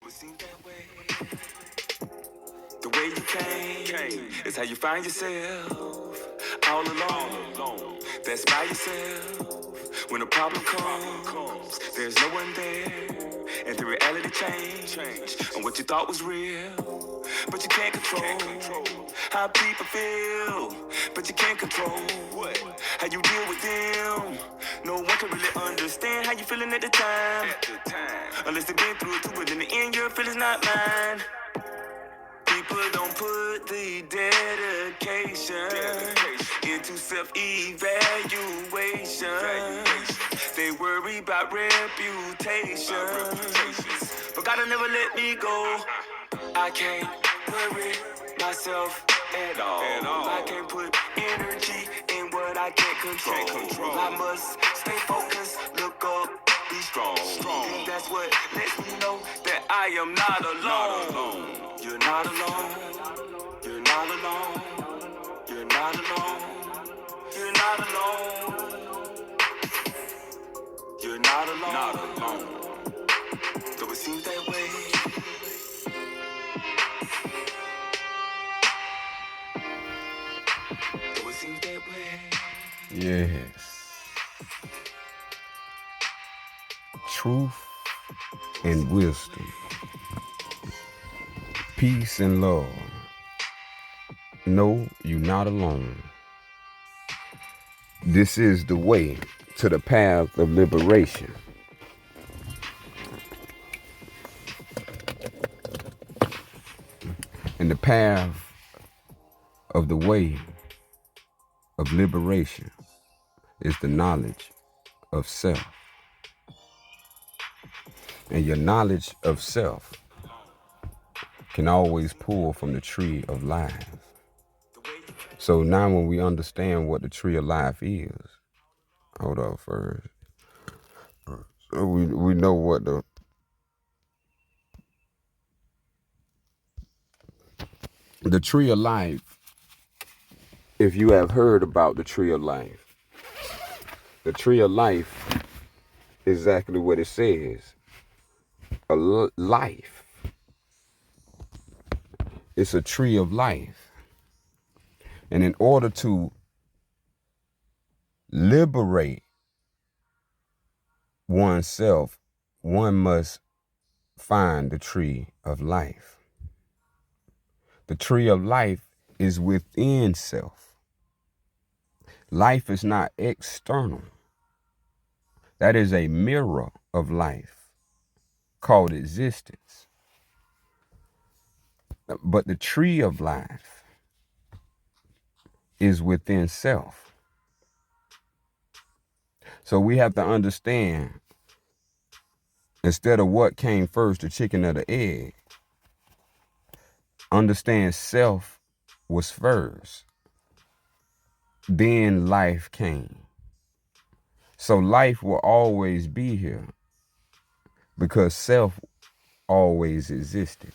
Seems that way. The way you came is how you find yourself all alone. That's by yourself. When a problem comes, there's no one there, and the reality change on what you thought was real. But you can't control how people feel. But you can't control how you deal with them. No one can really understand how you feeling at the time, unless they've been through it too. But in the end, your feelings not mine. People don't put the dedication into self-evaluation. They worry about reputation. But God will never let me go. I can't worry myself at all. I can't put energy in what I can't control. I must stay focused, look up, be strong. And that's what lets me know that I am not alone. You're not alone. You're not alone. You're not alone. You're not alone. You're not alone. Not alone. Though it seems that way. Though it seems that way. Yes. Truth and wisdom. Peace and love. No, you're not alone. This is the way to the path of liberation. And the path of the way of liberation is the knowledge of self. And your knowledge of self can always pull from the tree of life. So now when we understand what the tree of life is, hold up first. So we know what the tree of life, if you have heard about the tree of life, the tree of life, exactly what it says, a life. It's a tree of life. And in order to liberate oneself, one must find the tree of life. The tree of life is within self. Life is not external. That is a mirror of life called existence. But the tree of life is within self. So we have to understand, instead of what came first, the chicken or the egg, understand self was first. Then life came. So life will always be here because self always existed.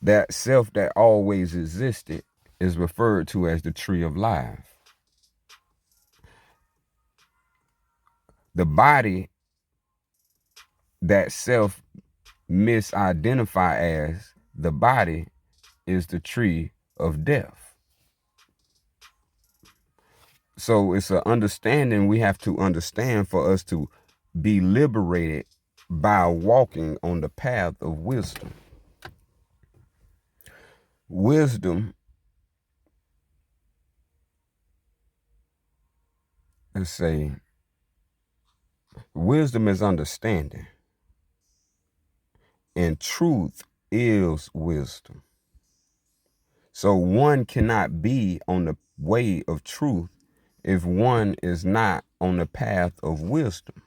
That self that always existed is referred to as the tree of life. The body that self misidentify as the body is the tree of death. So it's an understanding we have to understand for us to be liberated by walking on the path of wisdom. Wisdom, let's say, wisdom is understanding, and truth is wisdom. So one cannot be on the way of truth if one is not on the path of wisdom.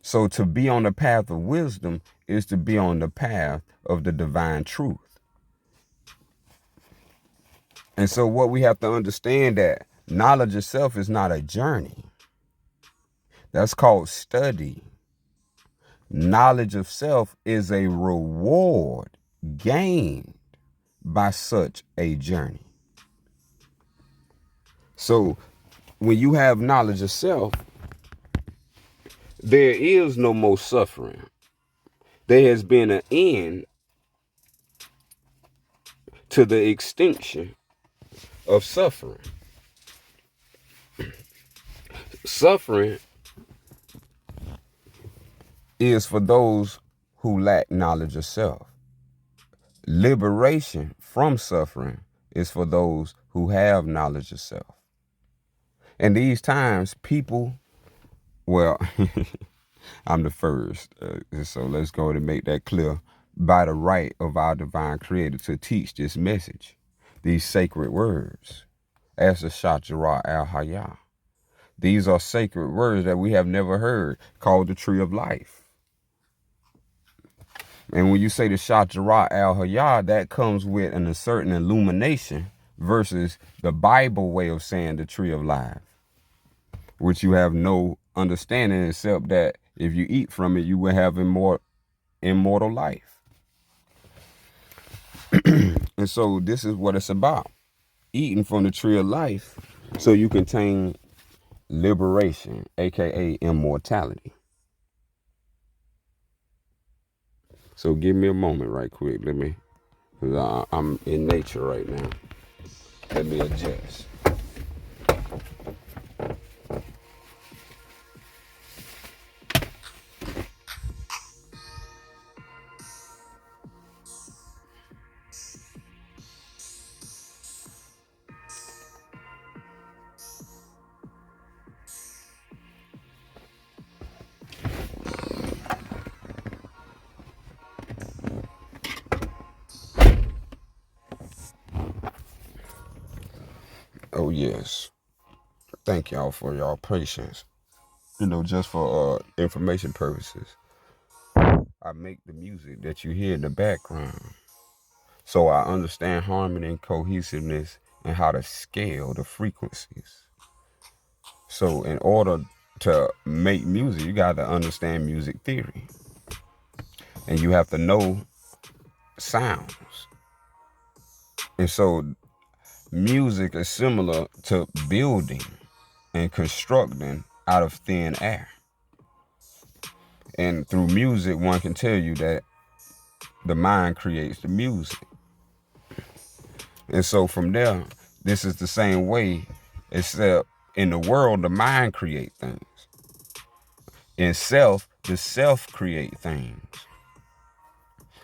So to be on the path of wisdom is to be on the path of the divine truth. And so what we have to understand, that knowledge itself is not a journey. That's called study. Knowledge of self is a reward gained by such a journey. So when you have knowledge of self, there is no more suffering. There has been an end to the extinction of suffering. Suffering is for those who lack knowledge of self. Liberation from suffering is for those who have knowledge of self. And these times, people, well, I'm the first. So let's go ahead and make that clear. By the right of our divine creator to teach this message, these sacred words, as the Shajarah al-Hayah. These are sacred words that we have never heard, called the tree of life. And when you say the Shajarah al-Hayah, that comes with a certain illumination versus the Bible way of saying the tree of life, which you have no understanding except that if you eat from it, you will have immortal life. And so this is what it's about. Eating from the tree of life so you can attain liberation, aka immortality. So give me a moment right quick. Cause I'm in nature right now. Let me adjust. Oh yes. Thank y'all for y'all patience. Just for information purposes. I make the music that you hear in the background. So I understand harmony and cohesiveness and how to scale the frequencies. So in order to make music, you got to understand music theory. And you have to know sounds. And so music is similar to building and constructing out of thin air. And through music, one can tell you that the mind creates the music. And so from there, this is the same way, except in the world, the mind creates things. In self, the self create things.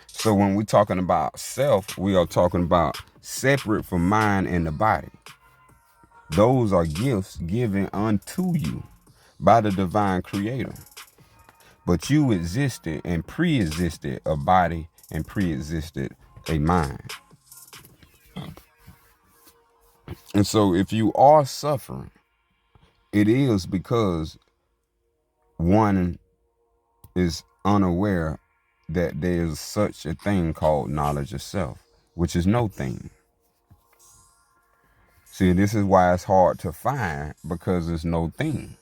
So when we're talking about self, we are talking about separate from mind and the body. Those are gifts given unto you by the divine creator. But you existed and pre-existed a body and pre-existed a mind. And so if you are suffering, it is because one is unaware that there's such a thing called knowledge of self, which is no thing. See, this is why it's hard to find, because it's no thing.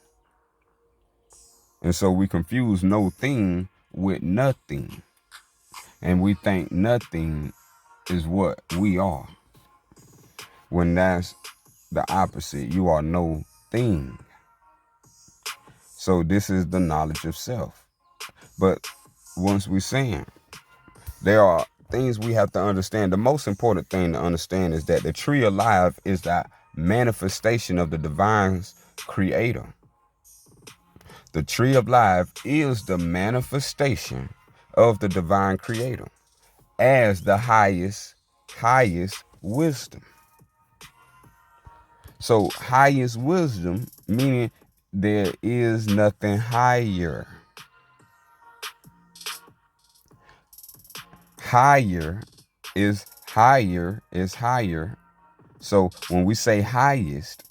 And so we confuse no thing with nothing. And we think nothing is what we are, when that's the opposite. You are no thing. So this is the knowledge of self. But once we're saying, there are things we have to understand. The most important thing to understand is that the tree of life is the manifestation of the divine creator. The tree of life is the manifestation of the divine creator as the highest wisdom. So highest wisdom, meaning there is nothing higher. Higher is higher. So when we say highest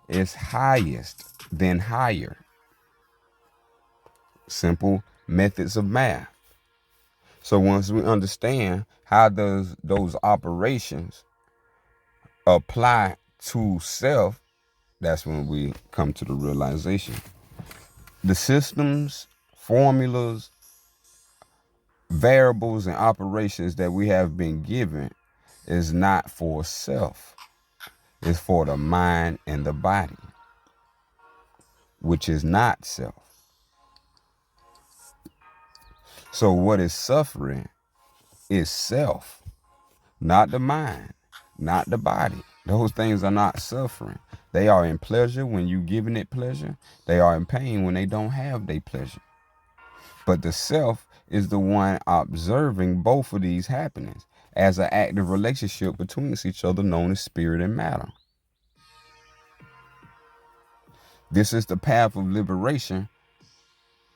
is highest, then higher. Simple methods of math. So once we understand how does those operations apply to self, that's when we come to the realization. The systems, formulas, variables, and operations that we have been given is not for self. It's for the mind and the body, which is not self. So what is suffering is self, not the mind, not the body. Those things are not suffering. They are in pleasure when you giving it pleasure. They are in pain when they don't have their pleasure. But the self is the one observing both of these happenings as an active relationship between each other known as spirit and matter. This is the path of liberation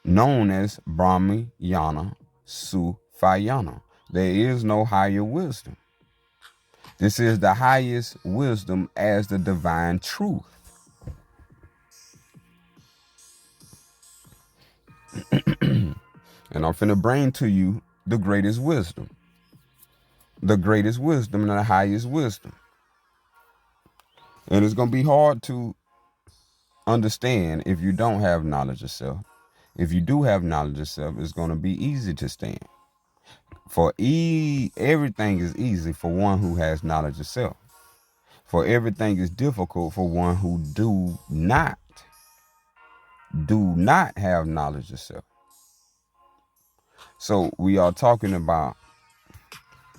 known as Brahmayana Sufayana. There is no higher wisdom. This is the highest wisdom as the divine truth. And I'm finna bring to you the greatest wisdom. The greatest wisdom and the highest wisdom. And it's going to be hard to understand if you don't have knowledge of self. If you do have knowledge of self, it's going to be easy to stand. For everything is easy for one who has knowledge of self. For everything is difficult for one who do not have knowledge of self. So we are talking about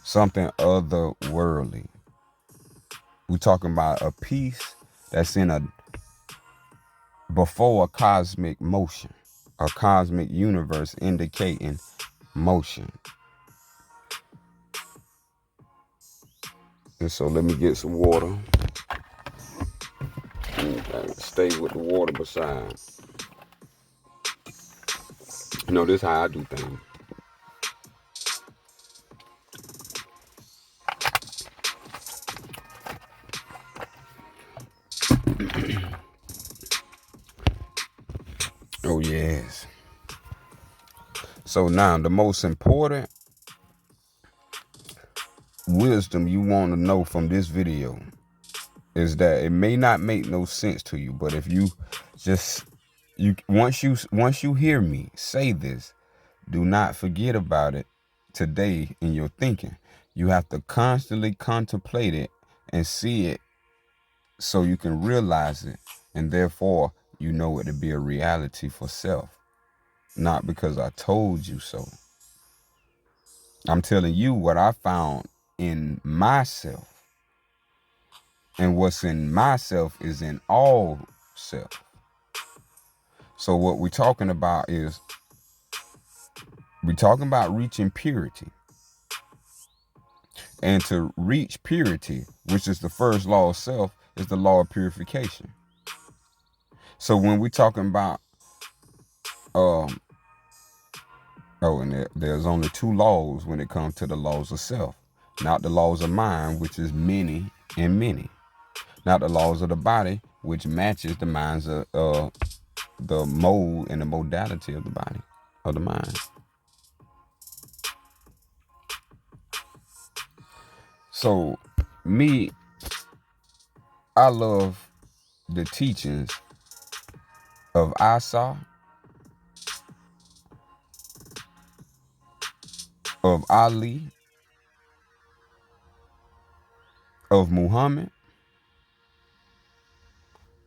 something otherworldly. We're talking about a piece that's before a cosmic motion, a cosmic universe indicating motion. And so let me get some water. Okay, stay with the water beside. You know, this is how I do things. Oh, yes. So now the most important wisdom you want to know from this video is that it may not make no sense to you, but if you just once you hear me say this, do not forget about it today in your thinking. You have to constantly contemplate it and see it so you can realize it, and therefore you know it to be a reality for self, not because I told you so. I'm telling you what I found in myself, and what's in myself is in all self. So what we're talking about is reaching purity. And to reach purity, which is the first law of self, is the law of purification. So when we're talking about and there's only two laws when it comes to the laws of self. Not the laws of mind, which is many and many. Not the laws of the body, which matches the minds of the mode and the modality of the body, of the mind. So I love the teachings of Asa, of Ali, of Muhammad,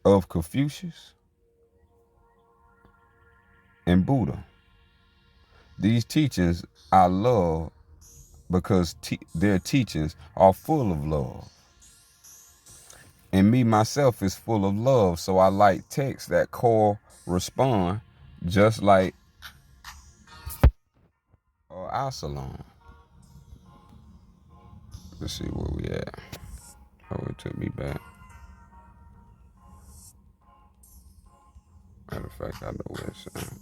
of Confucius, and Buddha. These teachings I love because their teachings are full of love. And me, myself, is full of love, so I like texts that correspond just like Absalom. Let's see where we at. Oh, it took me back. Matter of fact, I know where it's at.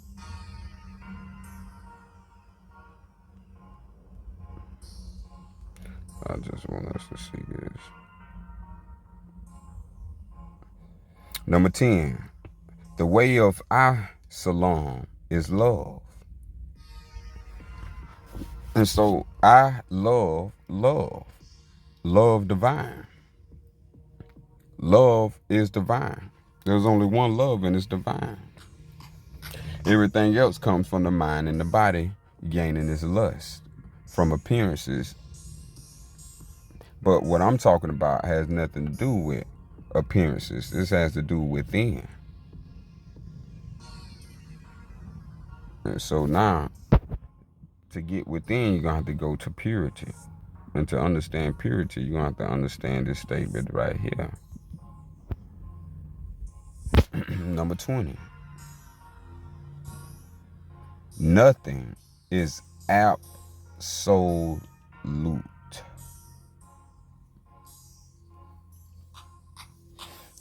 I just want us to see this. Number 10. The way of Absalom is love. And so I love love. Love divine. Love is divine. There's only one love and it's divine. Everything else comes from the mind and the body gaining its lust from appearances. But what I'm talking about has nothing to do with appearances. This has to do within. And so now, to get within, you're going to have to go to purity. And to understand purity, you're going to have to understand this statement right here. Number 20. Nothing is absolute.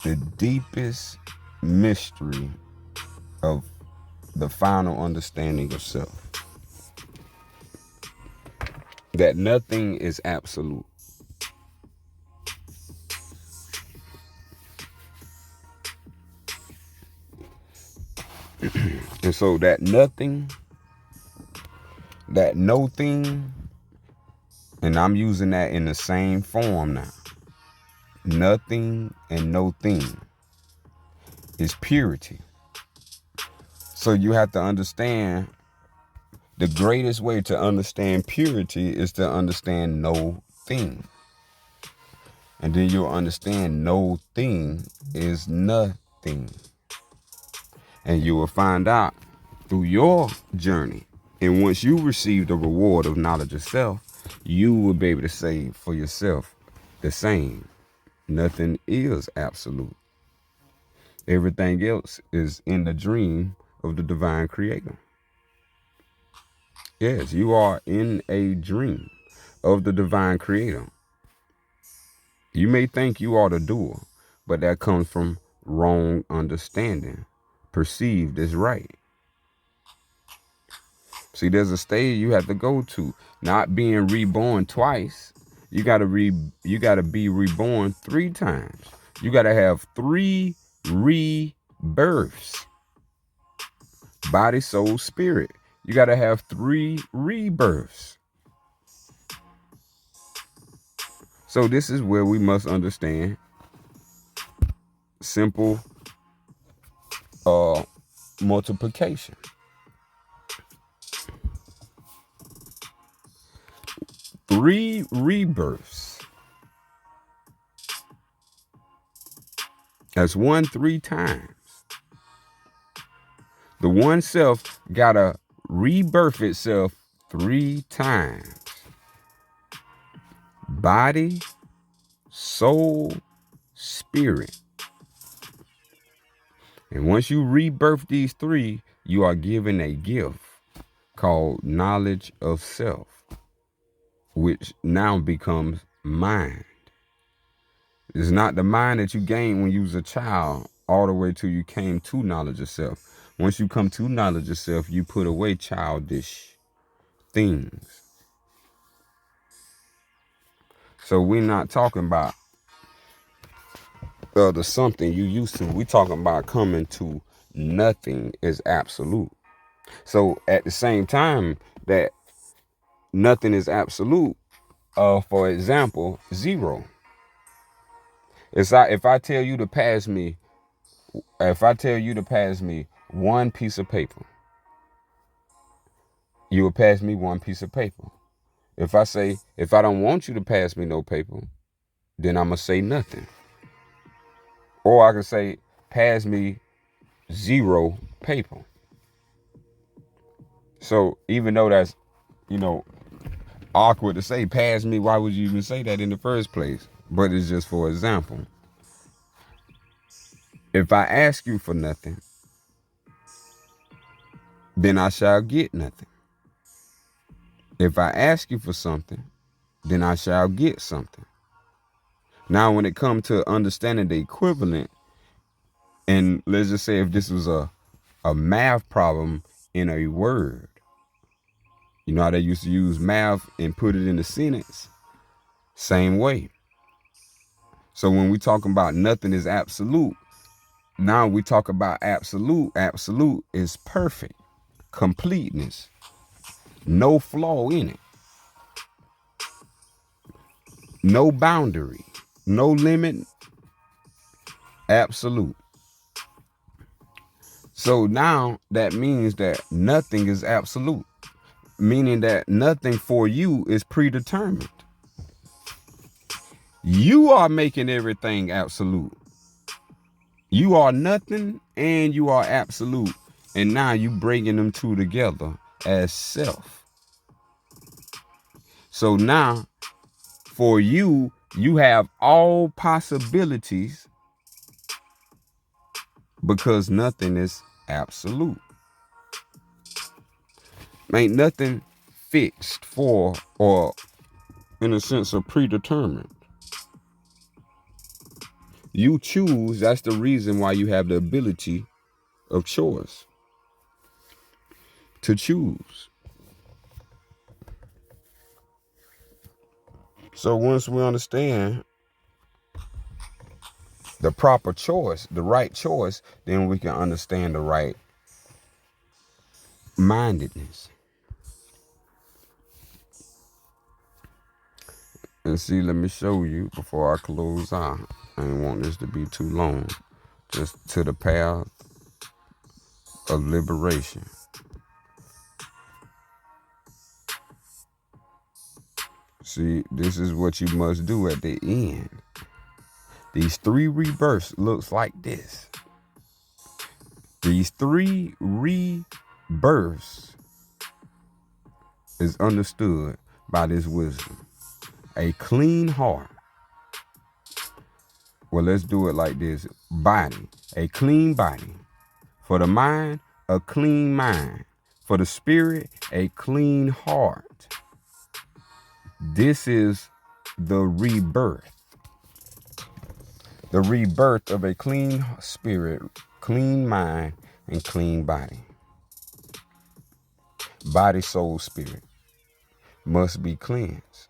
The deepest mystery of the final understanding of self. That nothing is absolute. And so that nothing, that no thing, and I'm using that in the same form now. Nothing and no thing is purity. So you have to understand the greatest way to understand purity is to understand no thing. And then you'll understand no thing is nothing. And you will find out through your journey. And once you receive the reward of knowledge of self, you will be able to say for yourself the same. Nothing is absolute. Everything else is in the dream of the divine creator. Yes, you are in a dream of the divine creator. You may think you are the doer, but that comes from wrong understanding, perceived as right. See, there's a stage you have to go to, not being reborn twice. You gotta be reborn 3 times. You gotta have 3 rebirths. Body, soul, spirit. You gotta have 3 rebirths. So this is where we must understand simple multiplication. 3 rebirths. That's 1 3 times. The one self gotta rebirth itself 3 times. Body, soul, spirit. And once you rebirth these 3, you are given a gift called knowledge of self, which now becomes mind. It's not the mind that you gained when you was a child all the way till you came to knowledge of self. Once you come to knowledge of self, you put away childish things. So we're not talking about the something you used to. We're talking about coming to nothing is absolute. So at the same time that nothing is absolute, for example, 0. If I tell you to pass me 1 piece of paper, you will pass me 1 piece of paper. If I don't want you to pass me no paper, then I'm going to say nothing. Or I can say, pass me 0 paper. So even though that's, awkward to say, pass me, why would you even say that in the first place? But it's just for example. If I ask you for nothing, then I shall get nothing. If I ask you for something, then I shall get something. Now, when it comes to understanding the equivalent, and let's just say if this was a math problem in a word, you know how they used to use math and put it in a sentence? Same way. So when we talking about nothing is absolute, now we talk about absolute. Absolute is perfect, completeness, no flaw in it, no boundary, no limit, absolute. So now that means that nothing is absolute, meaning that nothing for you is predetermined. You are making everything absolute. You are nothing and you are absolute. And now you bringing them two together as self. So now, for you, you have all possibilities because nothing is absolute. Ain't nothing fixed for or, in a sense, of predetermined. You choose. That's the reason why you have the ability of choice to choose. So once we understand the proper choice, the right choice, then we can understand the right mindedness. And see, let me show you before I close out. I ain't want this to be too long. Just to the path of liberation. See, this is what you must do at the end. These 3 rebirths looks like this. These 3 rebirths is understood by this wisdom. A clean heart. Well, let's do it like this. Body, a clean body. For the mind, a clean mind. For the spirit, a clean heart. This is the rebirth. The rebirth of a clean spirit, clean mind, and clean body. Body, soul, spirit must be cleansed.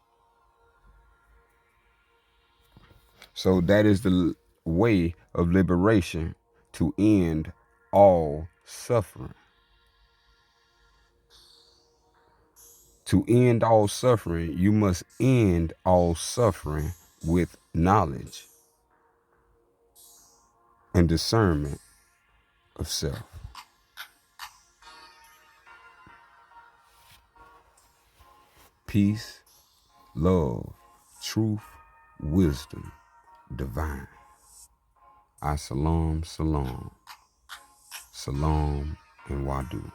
So that is the way of liberation to end all suffering. To end all suffering, you must end all suffering with knowledge and discernment of self. Peace, love, truth, wisdom, divine. Salam, salam, salam, and wadu.